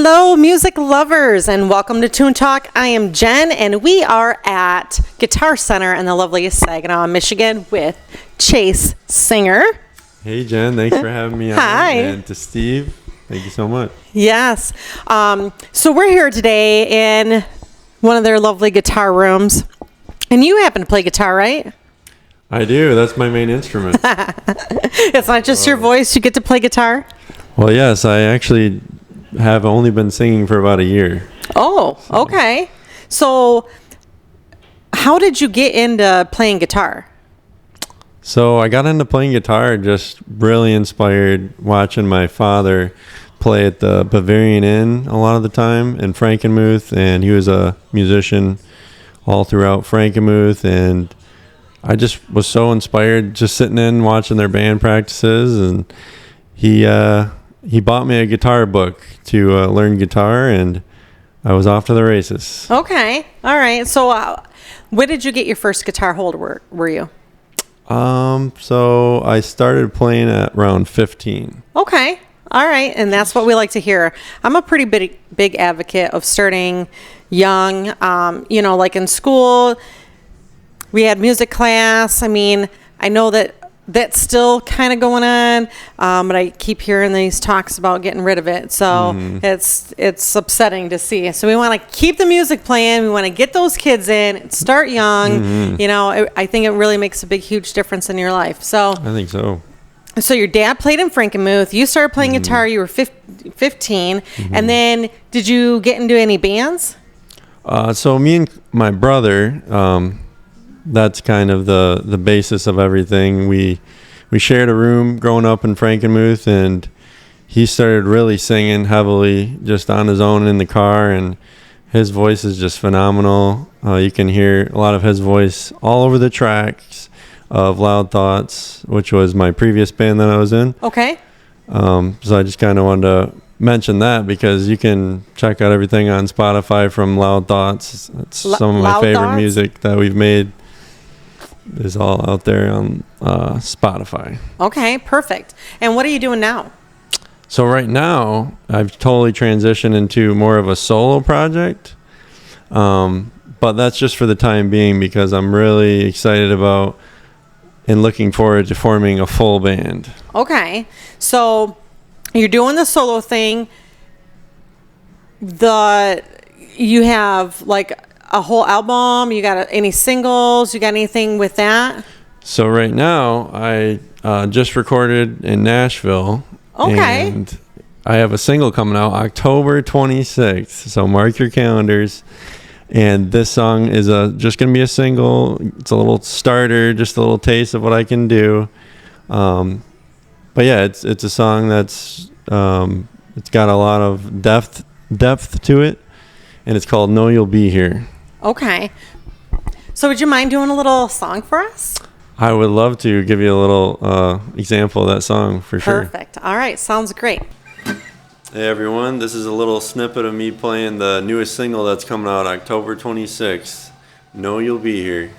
Hello, music lovers, and welcome to Tune Talk. I am Jen, and we are at Guitar Center in the lovely Saginaw, Michigan with Chase Singer. Hey, Jen. Thanks for having me on. Hi. And to Steve, thank you so much. Yes. So we're here today in one of their lovely guitar rooms, and you happen to play guitar, right? I do. That's my main instrument. It's not just your voice. You get to play guitar? Well, yes. I actually have only been singing for about a year. Oh, okay. So how did you get into playing guitar? So I got into playing guitar just really inspired watching my father play at the Bavarian Inn a lot of the time in Frankenmuth, and he was a musician all throughout Frankenmuth, and I just was so inspired just sitting in watching their band practices, and he bought me a guitar book to learn guitar, and I was off to the races. Okay. All right. So when did you get your first guitar hold, were you? So I started playing at around 15. Okay. All right. And that's what we like to hear. I'm a pretty big advocate of starting young. Like in school, we had music class. I mean, I know that's still kind of going on, but I keep hearing these talks about getting rid of it. So it's upsetting to see. So we want to keep the music playing. We want to get those kids in, start young. I think it really makes a big, huge difference in your life. So I think so. So your dad played in Frankenmuth. You started playing guitar. You were 15. And then did you get into any bands? So me and my brother, that's kind of the basis of everything. We shared a room growing up in Frankenmuth, and he started really singing heavily just on his own in the car, and his voice is just phenomenal. You can hear a lot of his voice all over the tracks of Loud Thoughts, which was my previous band that I was in. Okay. So I just kind of wanted to mention that because you can check out everything on Spotify from Loud Thoughts. It's some of my favorite music that we've made is all out there on Spotify. Okay, perfect. And what are you doing now? So right now, I've totally transitioned into more of a solo project. But that's just for the time being because I'm really excited about and looking forward to forming a full band. Okay. So you're doing the solo thing. You have like a whole album? You got any singles? You got anything with that? So right now, I just recorded in Nashville. Okay. And I have a single coming out October 26th. So mark your calendars. And this song is just going to be a single. It's a little starter, just a little taste of what I can do. But yeah, it's a song that's it's got a lot of depth to it, and it's called "Know You'll Be Here." Okay. So would you mind doing a little song for us? I would love to give you a little example of that song for sure. Perfect. All right. Sounds great. Hey everyone, this is a little snippet of me playing the newest single that's coming out October 26th. Know You'll Be Here.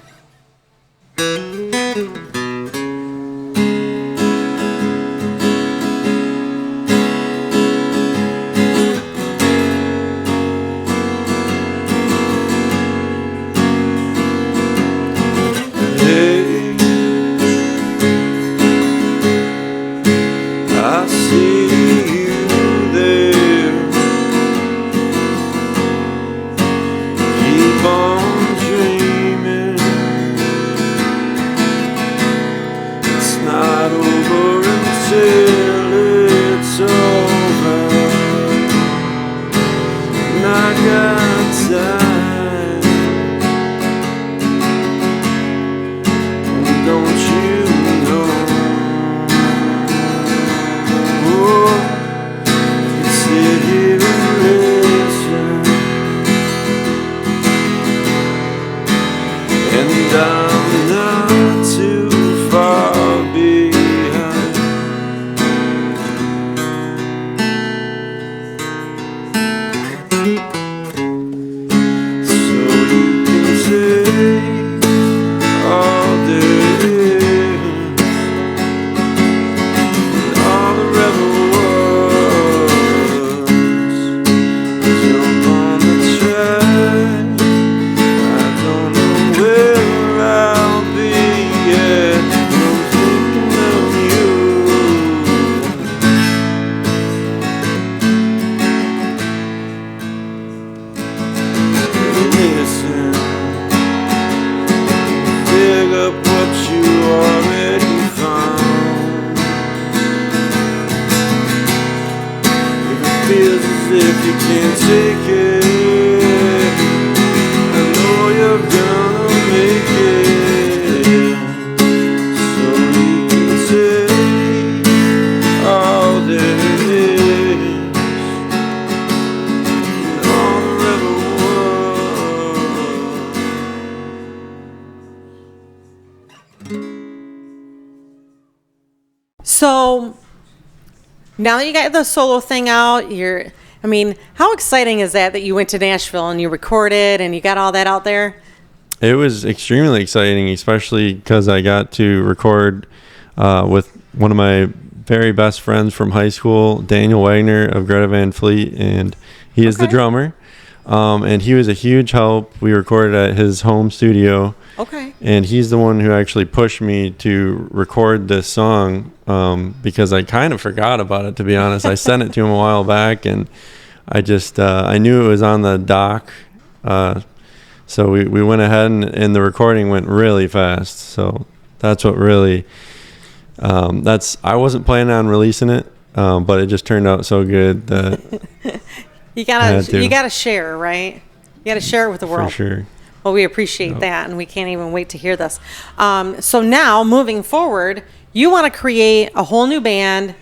Don't you know? Oh, if you can't take it, I know you're gonna make it. So you can say all there is and all there ever was. So now that you got the solo thing out, I mean, how exciting is that you went to Nashville and you recorded and you got all that out there? It was extremely exciting, especially because I got to record with one of my very best friends from high school, Daniel Wagner of Greta Van Fleet, and he is the drummer. And he was a huge help. We recorded at his home studio. Okay. And he's the one who actually pushed me to record this song because I kind of forgot about it, to be honest. I sent it to him a while back, and I just I knew it was on the dock. So we went ahead, and the recording went really fast. So that's what really I wasn't planning on releasing it, but it just turned out so good that you gotta share, right? You gotta share it with the world. For sure. Well, we appreciate that, and we can't even wait to hear this. So now, moving forward, you want to create a whole new band,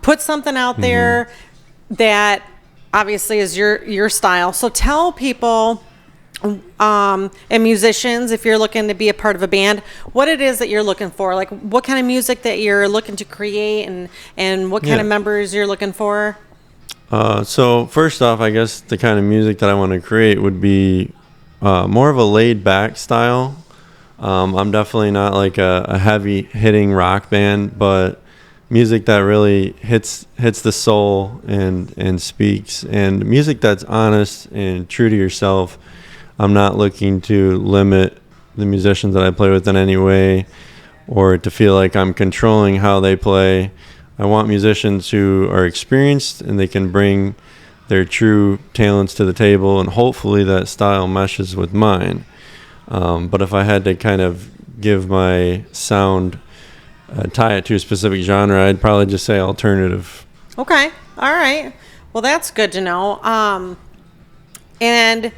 put something out there that obviously is your style. So tell people and musicians, if you're looking to be a part of a band, what it is that you're looking for, like what kind of music that you're looking to create, and what kind of members you're looking for. So first off, I guess the kind of music that I want to create would be more of a laid-back style. I'm definitely not like a heavy-hitting rock band, but music that really hits the soul and speaks, and music that's honest and true to yourself. I'm not looking to limit the musicians that I play with in any way, or to feel like I'm controlling how they play. I want musicians who are experienced and they can bring their true talents to the table, and hopefully that style meshes with mine. But if I had to kind of give my sound, tie it to a specific genre, I'd probably just say alternative. Okay. All right. Well, that's good to know. And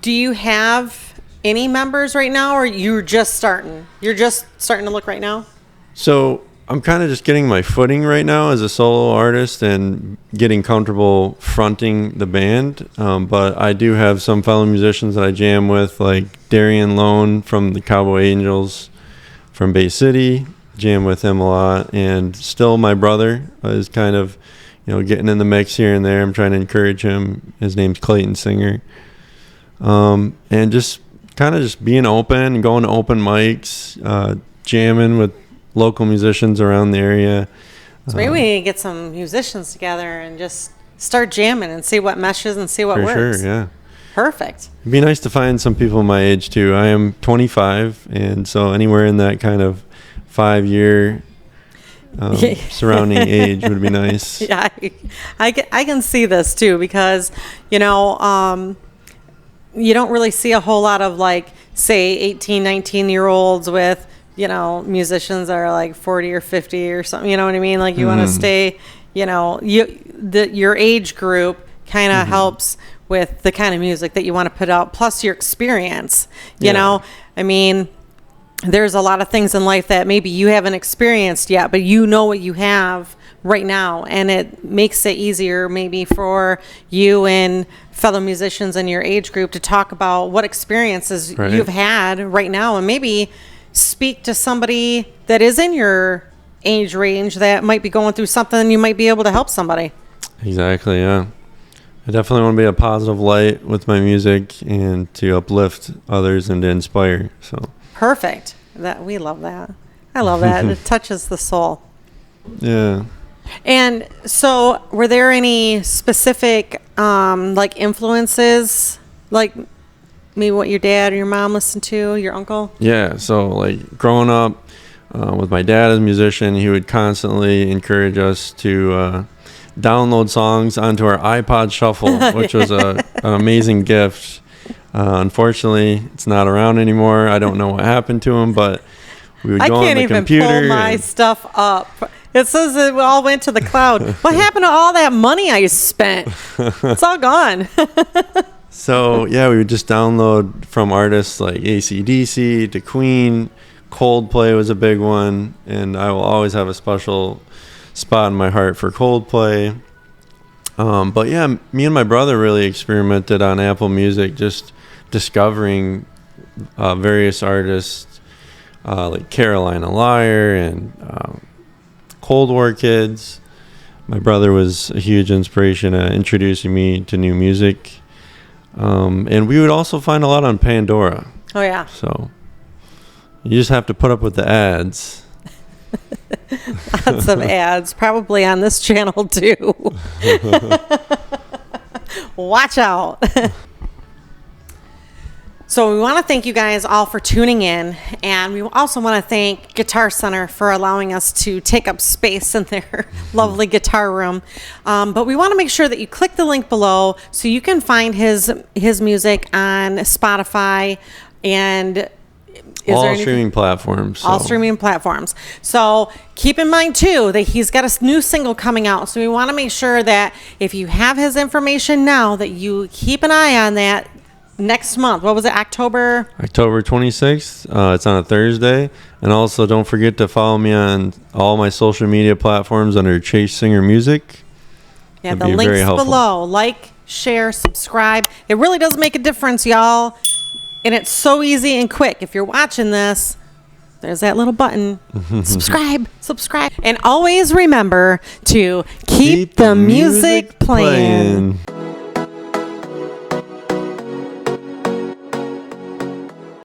do you have any members right now, or you're just starting? You're just starting to look right now? So I'm kind of just getting my footing right now as a solo artist and getting comfortable fronting the band. But I do have some fellow musicians that I jam with, like Darian Lone from the Cowboy Angels from Bay City. Jam with him a lot. And still my brother is kind of, getting in the mix here and there. I'm trying to encourage him. His name's Clayton Singer. And just kind of just being open, going to open mics, jamming with local musicians around the area. So maybe we need to get some musicians together and just start jamming and see what meshes and see what works. For sure, yeah. Perfect. It'd be nice to find some people my age too. I am 25, and so anywhere in that kind of 5-year surrounding age would be nice. Yeah, I can see this too, because you don't really see a whole lot of, like, say 18, 19-year-olds with musicians that are like 40 or 50 or something, you know what I mean? Like, you want to stay, your age group kind of helps with the kind of music that you want to put out, plus your experience, you know? I mean, there's a lot of things in life that maybe you haven't experienced yet, but you know what you have right now, and it makes it easier maybe for you and fellow musicians in your age group to talk about what experiences you've had right now, and maybe speak to somebody that is in your age range that might be going through something, and you might be able to help somebody. Exactly, yeah. I definitely want to be a positive light with my music and to uplift others and to inspire. So perfect. We love that. I love that. It touches the soul. Yeah. And so, were there any specific like influences, like maybe what your dad or your mom listened to, your uncle? Yeah, so like growing up with my dad as a musician, he would constantly encourage us to download songs onto our iPod Shuffle, which was an amazing gift. Unfortunately, it's not around anymore. I don't know what happened to him, but we would go on the computer. I can't even pull my stuff up. It says it all went to the cloud. What happened to all that money I spent? It's all gone. So, yeah, we would just download from artists like AC/DC to Queen. Coldplay was a big one, and I will always have a special spot in my heart for Coldplay. But, yeah, me and my brother really experimented on Apple Music, just discovering various artists like Carolina Liar and Cold War Kids. My brother was a huge inspiration at introducing me to new music. And we would also find a lot on Pandora. Oh, yeah. So you just have to put up with the ads. Lots of ads, probably on this channel too. Watch out. So we want to thank you guys all for tuning in, and we also want to thank Guitar Center for allowing us to take up space in their lovely guitar room. But we want to make sure that you click the link below so you can find his music on Spotify and all streaming platforms. All streaming platforms. So keep in mind too that he's got a new single coming out. So we want to make sure that if you have his information now, that you keep an eye on that. Next month, what was it, October 26th. It's on a Thursday. And also don't forget to follow me on all my social media platforms under Chase Singer Music. Yeah, the links below. Like, share, subscribe. It really does make a difference, y'all. And it's so easy and quick. If you're watching this, there's that little button. Subscribe. And always remember to keep the music playing.